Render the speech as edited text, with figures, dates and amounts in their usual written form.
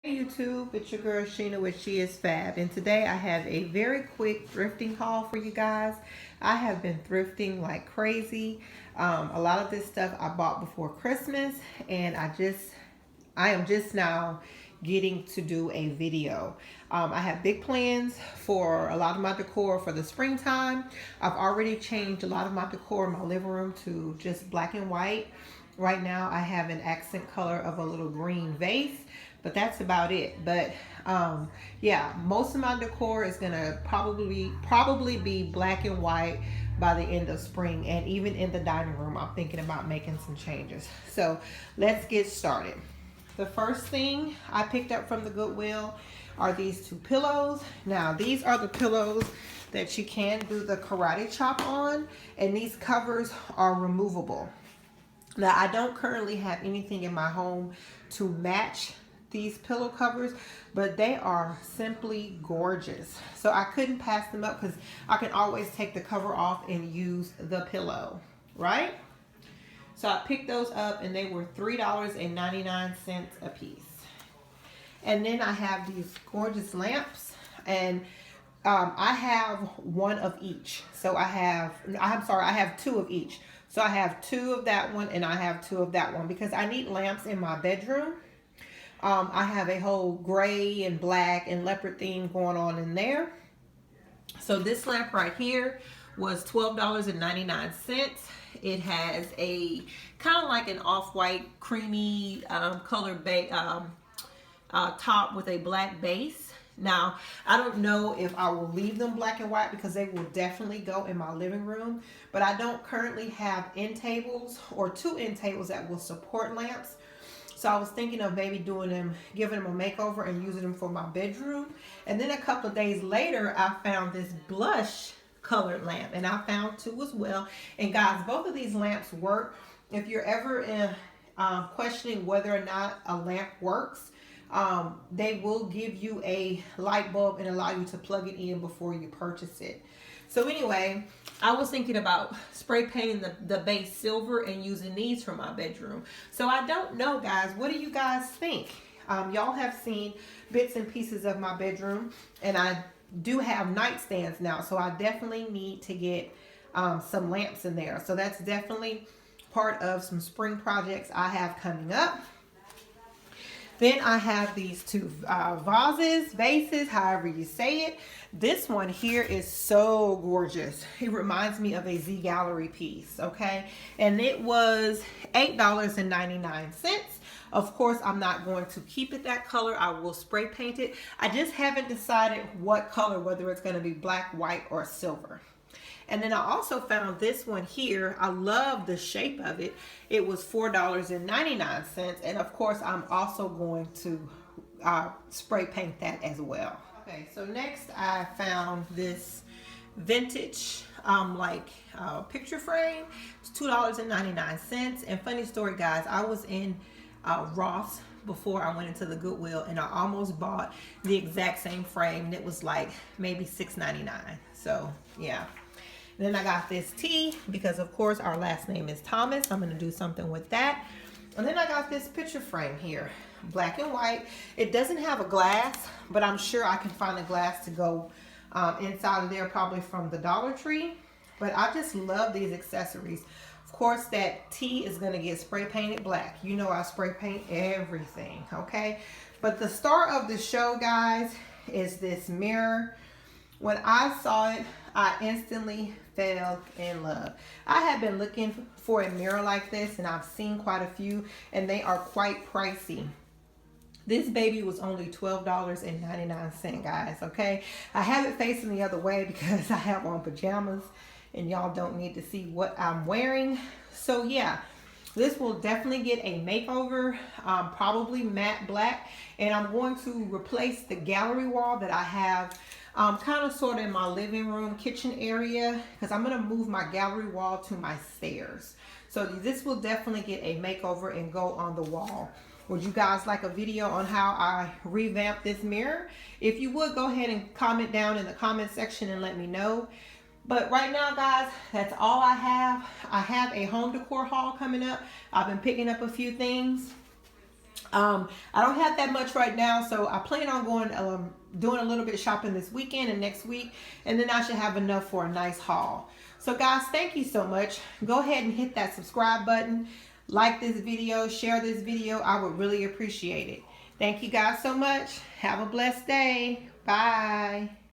Hey YouTube, it's your girl Sheena with She Is Fab, and today I have a very quick thrifting haul for you guys. I have been thrifting like crazy. A lot of this stuff I bought before Christmas, and I am just now getting to do a video. I have big plans for a lot of my decor for the springtime. I've already changed a lot of my decor in my living room to just black and white. Right now I have an accent color of a little green vase, but that's about it. But yeah, most of my decor is gonna probably be black and white by the end of spring. And even in the dining room, I'm thinking about making some changes. So let's get started. The first thing I picked up from the Goodwill are these two pillows. Now these are the pillows that you can do the karate chop on, and these covers are removable. Now I don't currently have anything in my home to match these pillow covers, but they are simply gorgeous. So I couldn't pass them up because I can always take the cover off and use the pillow, right? So I picked those up and they were $3.99 a piece. And then I have these gorgeous lamps, and I have one of each. So I have two of each. So I have two of that one and I have two of that one because I need lamps in my bedroom. I have a whole gray and black and leopard theme going on in there. So this lamp right here was $12.99. It has a kind of like an off-white creamy color top with a black base. Now, I don't know if I will leave them black and white because they will definitely go in my living room, but I don't currently have end tables or two end tables that will support lamps. So I was thinking of maybe giving them a makeover and using them for my bedroom. And then a couple of days later, I found this blush colored lamp, and I found two as well. And guys, both of these lamps work. If you're ever questioning whether or not a lamp works, they will give you a light bulb and allow you to plug it in before you purchase it. So anyway, I was thinking about spray painting the base silver and using these for my bedroom. So I don't know, guys. What do you guys think? Y'all have seen bits and pieces of my bedroom, and I do have nightstands now. So I definitely need to get some lamps in there. So that's definitely part of some spring projects I have coming up. Then I have these two vases, however you say it. This one here is so gorgeous. It reminds me of a Z Gallery piece, okay? And it was $8.99. Of course, I'm not going to keep it that color. I will spray paint it. I just haven't decided what color, whether it's going to be black, white, or silver. And then I also found this one here. I love the shape of it. It was $4.99. And of course, I'm also going to spray paint that as well. Okay, so next I found this vintage picture frame. It's $2.99. And funny story, guys, I was in Ross before I went into the Goodwill, and I almost bought the exact same frame. And it was like maybe $6.99. So yeah. Then I got this tea because, of course, our last name is Thomas. I'm going to do something with that. And then I got this picture frame here, black and white. It doesn't have a glass, but I'm sure I can find a glass to go inside of there, probably from the Dollar Tree. But I just love these accessories. Of course, that tea is going to get spray painted black. You know I spray paint everything, okay? But the star of the show, guys, is this mirror. When I saw it, I instantly fell in love. I have been looking for a mirror like this, and I've seen quite a few, and they are quite pricey. This baby was only $12.99, guys, okay? I have it facing the other way because I have on pajamas, and y'all don't need to see what I'm wearing. So yeah, this will definitely get a makeover, probably matte black, and I'm going to replace the gallery wall that I have kind of sort of in my living room kitchen area, because I'm going to move my gallery wall to my stairs. So this will definitely get a makeover and go on the wall. Would you guys like a video on how I revamp this mirror? If you would, go ahead and comment down in the comment section and let me know. But right now, guys, that's all I have. I have a home decor haul coming up. I've been picking up a few things. I don't have that much right now, so I plan on going doing a little bit of shopping this weekend and next week, and then I should have enough for a nice haul. So guys, thank you so much. Go ahead and hit that subscribe button, like this video, share this video. I would really appreciate it. Thank you guys so much. Have a blessed day. Bye.